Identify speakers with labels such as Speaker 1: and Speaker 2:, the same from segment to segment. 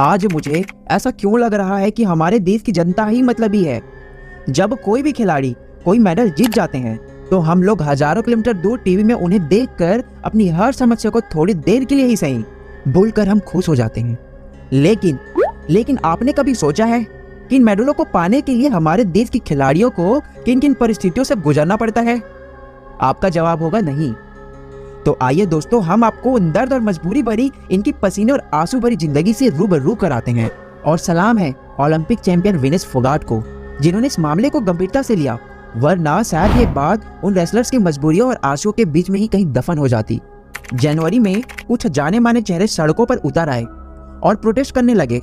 Speaker 1: आज मुझे ऐसा क्यों लग रहा है कि हमारे देश की जनता ही मतलबी है। जब कोई भी खिलाड़ी कोई मेडल जीत जाते हैं तो हम लोग हजारों किलोमीटर दूर टीवी में उन्हें देखकर अपनी हर समस्या को थोड़ी देर के लिए ही सही भूलकर हम खुश हो जाते हैं। लेकिन आपने कभी सोचा है कि इन मेडलों को पाने के लिए हमारे देश के खिलाड़ियों को किन किन परिस्थितियों से गुजरना पड़ता है? आपका जवाब होगा नहीं। तो आइए दोस्तों, हम आपको दर्द और मजबूरी भरी इनकी पसीने और आंसू भरी जिंदगी से रूबरू कराते हैं। और सलाम है ओलंपिक चैंपियन विनेश फोगाट को, जिन्होंने इस मामले को गंभीरता से लिया, वरना शायद ये बात उन रेसलर्स की मजबूरियों और आंसुओं के बीच में ही कहीं दफन हो जाती। जनवरी में कुछ जाने माने चेहरे सड़कों पर उतर आए और प्रोटेस्ट करने लगे।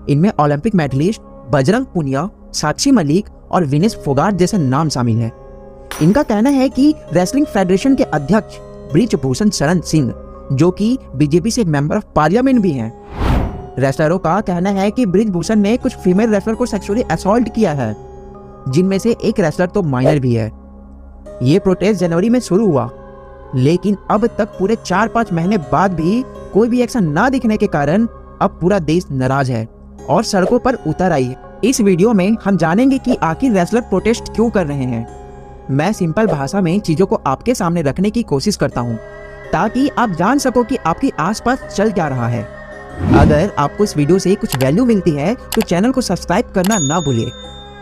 Speaker 1: इनमें ओलंपिक मेडलिस्ट बजरंग पुनिया, साक्षी मलिक और विनेश फोगाट जैसे नाम शामिल है। इनका कहना है कि रेसलिंग फेडरेशन के अध्यक्ष ब्रिजभूषण शरण सिंह, जो कि बीजेपी से मेंबर ऑफ पार्लियामेंट भी हैं, रेसलरों का कहना है कि ब्रिजभूषण ने कुछ फीमेल रेसलर को सेक्सुअली असॉल्ट किया है, जिनमें से एक रेसलर तो माइनर भी है। ये प्रोटेस्ट जनवरी में शुरू हुआ, लेकिन अब तक पूरे 4-5 महीने बाद भी कोई भी एक्शन ना दिखने के कारण अब पूरा देश नाराज है और सड़कों पर उतर आई है। इस वीडियो में हम जानेंगे कि आखिर रेसलर प्रोटेस्ट क्यों कर रहे हैं। मैं सिंपल भाषा में चीजों को आपके सामने रखने की कोशिश करता हूं, ताकि आप जान सको कि आपके आसपास चल क्या रहा है। अगर आपको इस वीडियो से कुछ वैल्यू मिलती है तो चैनल को सब्सक्राइब करना ना भूलिए।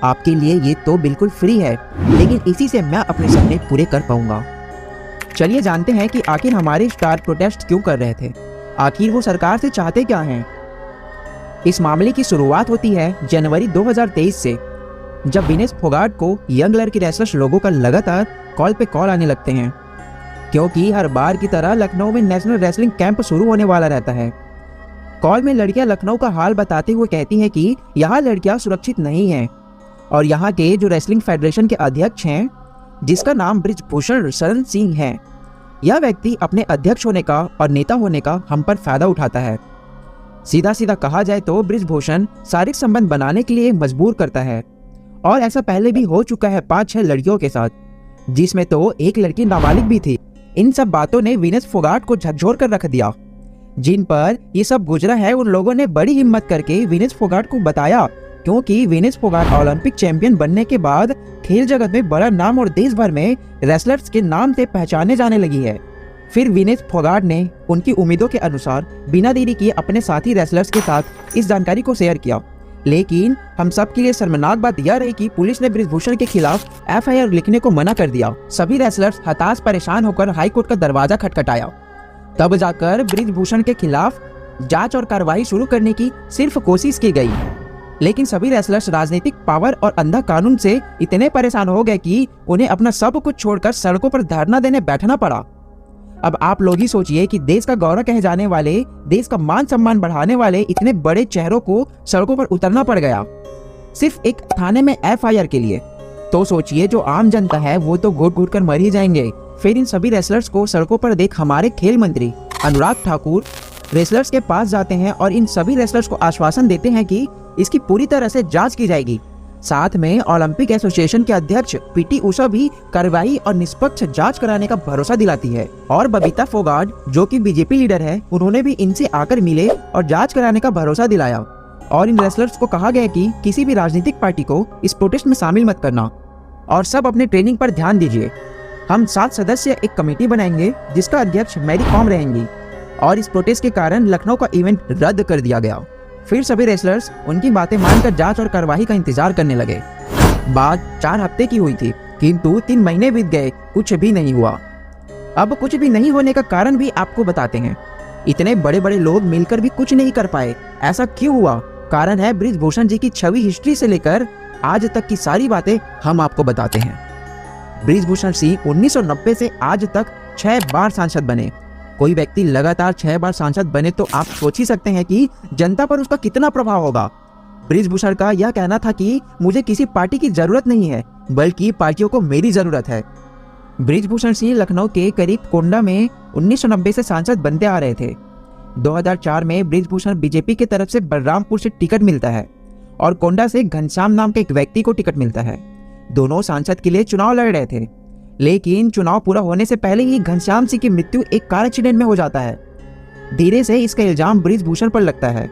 Speaker 1: आपके लिए ये तो बिल्कुल फ्री है, लेकिन इसी से मैं अपने सपने पूरे कर पाऊंगा। चलिए जानते हैं कि आखिर हमारे स्टार प्रोटेस्ट क्यों कर रहे थे। आखिर वो सरकार से चाहते क्या हैं। इस मामले की शुरुआत होती है जनवरी 2023 से, जब विनेश फोगाट को यंग लड़की रेसलर्स लोगों का लगातार कॉल पे कॉल आने लगते हैं, क्योंकि हर बार की तरह लखनऊ में नेशनल रेसलिंग कैंप शुरू होने वाला रहता है। कॉल में लड़कियां लखनऊ का हाल बताते हुए कहती हैं कि यहाँ लड़कियां सुरक्षित नहीं हैं और यहाँ के जो रेसलिंग फेडरेशन के अध्यक्ष हैं, जिसका नाम ब्रिजभूषण शरण सिंह है, यह व्यक्ति अपने अध्यक्ष होने का और नेता होने का हम पर फायदा उठाता है। सीधा सीधा कहा जाए तो ब्रिजभूषण शारीरिक संबंध बनाने के लिए मजबूर करता है, और ऐसा पहले भी हो चुका है 5-6 लड़कियों के साथ, जिसमें तो एक लड़की नाबालिग भी थी। इन सब बातों ने विनेश फोगाट को झकझोर कर रख दिया। जिन पर ये सब गुजरा है, उन लोगों ने बड़ी हिम्मत करके विनेश फोगाट को बताया, क्योंकि विनेश फोगाट ओलंपिक चैंपियन बनने के बाद खेल जगत में बड़ा नाम और देश भर में रेसलर्स के नाम से पहचाने जाने लगी है। फिर विनेश फोगाट ने उनकी उम्मीदों के अनुसार बिना देरी किए अपने साथी रेसलर्स के साथ इस जानकारी को शेयर किया। लेकिन हम सब के लिए शर्मनाक बात यह रही कि पुलिस ने ब्रिजभूषण के खिलाफ एफआईआर लिखने को मना कर दिया। सभी रेसलर्स हताश परेशान होकर हाईकोर्ट का दरवाजा खटखटाया। तब जाकर ब्रिजभूषण के खिलाफ जांच और कार्रवाई शुरू करने की सिर्फ कोशिश की गई। लेकिन सभी रेसलर्स राजनीतिक पावर और अंधा कानून से इतने परेशान हो गए कि उन्हें अपना सब कुछ छोड़कर सड़कों पर धरना देने बैठना पड़ा। अब आप लोग ही सोचिए कि देश का गौरव कहे जाने वाले, देश का मान सम्मान बढ़ाने वाले इतने बड़े चेहरों को सड़कों पर उतरना पड़ गया, सिर्फ एक थाने में एफआईआर के लिए। तो सोचिए जो आम जनता है वो तो घुट घुट कर मर ही जाएंगे। फिर इन सभी रेसलर्स को सड़कों पर देख हमारे खेल मंत्री अनुराग ठाकुर रेसलर्स के पास जाते हैं और इन सभी रेसलर्स को आश्वासन देते हैं कि इसकी पूरी तरह से जांच की जाएगी। साथ में ओलंपिक एसोसिएशन के अध्यक्ष पीटी उषा भी कार्रवाई और निष्पक्ष जांच कराने का भरोसा दिलाती है। और बबीता फोगाट, जो कि बीजेपी लीडर है, उन्होंने भी इनसे आकर मिले और जांच कराने का भरोसा दिलाया। और इन रेसलर्स को कहा गया कि किसी भी राजनीतिक पार्टी को इस प्रोटेस्ट में शामिल मत करना और सब अपने ट्रेनिंग पर ध्यान दीजिए। हम 7 सदस्य एक कमेटी बनाएंगे, जिसका अध्यक्ष मैरी कॉम रहेंगी, और इस प्रोटेस्ट के कारण लखनऊ का इवेंट रद्द कर दिया गया। फिर सभी रेसलर्स उनकी बातें मानकर जांच और कार्रवाई का इंतजार करने लगे। बात 4 हफ्ते की हुई थी, किंतु 3 महीने बीत गए, कुछ भी नहीं हुआ। अब कुछ भी नहीं होने का कारण भी आपको बताते हैं। इतने बड़े बड़े लोग मिलकर भी कुछ नहीं कर पाए, ऐसा क्यों हुआ? कारण है ब्रिजभूषण जी की छवि हिस्ट्री से लेकर आज तक की सारी बातें हम आपको बताते हैं। ब्रिजभूषण सिंह 1990 से आज तक 6 बार सांसद बने। कोई व्यक्ति लगातार 6 बार सांसद बने तो आप सोच ही सकते हैं कि जनता पर उसका कितना प्रभाव होगा। ब्रिजभूषण का यह कहना था कि मुझे किसी पार्टी की जरूरत नहीं है, बल्कि पार्टियों को मेरी जरूरत है। ब्रिजभूषण सिंह लखनऊ के करीब कोंडा में 1990 से सांसद बनते आ रहे थे। 2004 में ब्रिजभूषण बीजेपी की तरफ से बलरामपुर से टिकट मिलता है और कोंडा से घनश्याम नाम के एक व्यक्ति को टिकट मिलता है। दोनों सांसद के लिए चुनाव लड़ रहे थे, लेकिन चुनाव पूरा होने से पहले ही घनश्याम सिंह की मृत्यु एक कार एक्सीडेंट में हो जाता है। धीरे से इसका इल्जाम ब्रिजभूषण पर लगता है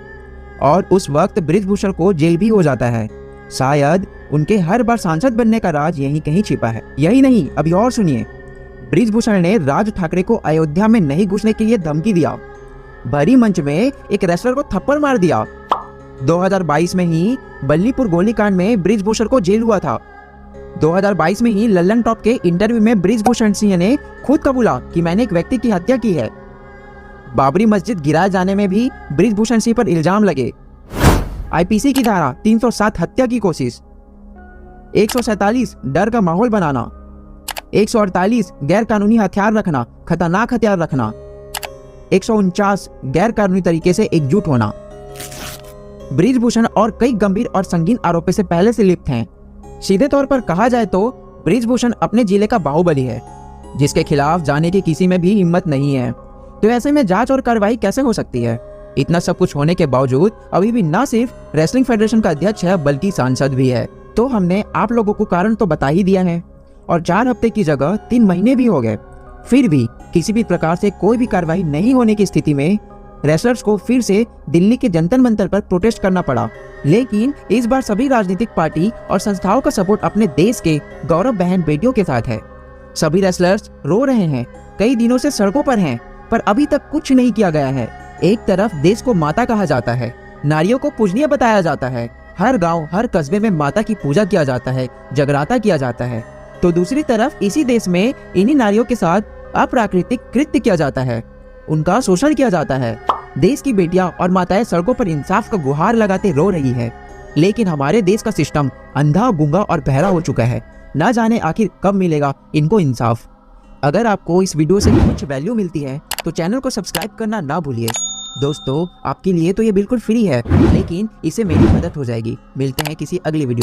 Speaker 1: और उस वक्त बृजभूषण को जेल भी हो जाता है। शायद उनके हर बार सांसद बनने का राज यहीं कहीं छिपा है। यही नहीं, अभी और सुनिए। बृजभूषण ने राज ठाकरे को अयोध्या में नहीं घुसने के लिए धमकी दिया। भरी मंच में एक रेसलर को थप्पड़ मार दिया। 2022 में ही बल्लीपुर गोलीकांड में बृजभूषण को जेल हुआ था। 2022 में ही लल्लन टॉप के इंटरव्यू में बृजभूषण सिंह ने खुद कबूला कि मैंने एक व्यक्ति की हत्या की है। बाबरी मस्जिद गिराए जाने में भी बृजभूषण सिंह पर इल्जाम लगे। आईपीसी की धारा 307 हत्या की कोशिश, 147 डर का माहौल बनाना, 148 गैर कानूनी हथियार रखना, खतरनाक हथियार रखना, 149 गैर कानूनी तरीके से एकजुट होना। बृजभूषण और कई गंभीर और संगीन आरोपों से पहले से लिप्त हैं। सीधे तौर पर कहा जाए तो बृजभूषण अपने जिले का बाहुबली है, जिसके खिलाफ जाने की किसी में भी हिम्मत नहीं है। तो ऐसे में जांच और कार्रवाई कैसे हो सकती है? इतना सब कुछ होने के बावजूद अभी भी न सिर्फ रेसलिंग फेडरेशन का अध्यक्ष है बल्कि सांसद भी है। तो हमने आप लोगों को कारण तो बता ही दिया है, और 4 हफ्ते की जगह 3 महीने भी हो गए, फिर भी किसी भी प्रकार से कोई भी कार्रवाई नहीं होने की स्थिति में रेसलर्स को फिर से दिल्ली के जंतर मंतर पर प्रोटेस्ट करना पड़ा। लेकिन इस बार सभी राजनीतिक पार्टी और संस्थाओं का सपोर्ट अपने देश के गौरव बहन बेटियों के साथ है। सभी रेसलर्स रो रहे हैं, कई दिनों से सड़कों पर हैं, पर अभी तक कुछ नहीं किया गया है। एक तरफ देश को माता कहा जाता है, नारियों को पूजनीय बताया जाता है, हर गांव हर कस्बे में माता की पूजा किया जाता है, जगराता किया जाता है, तो दूसरी तरफ इसी देश में इन्हीं नारियों के साथ अप्राकृतिक कृत्य किया जाता है, उनका शोषण किया जाता है। देश की बेटियां और माताएं सड़कों पर इंसाफ का गुहार लगाते रो रही है, लेकिन हमारे देश का सिस्टम अंधा, गूंगा और बहरा हो चुका है। ना जाने आखिर कब मिलेगा इनको इंसाफ। अगर आपको इस वीडियो से कुछ वैल्यू मिलती है तो चैनल को सब्सक्राइब करना ना भूलिए। दोस्तों, आपके लिए तो ये बिल्कुल फ्री है, लेकिन इससे मेरी मदद हो जाएगी। मिलते हैं किसी अगली वीडियो।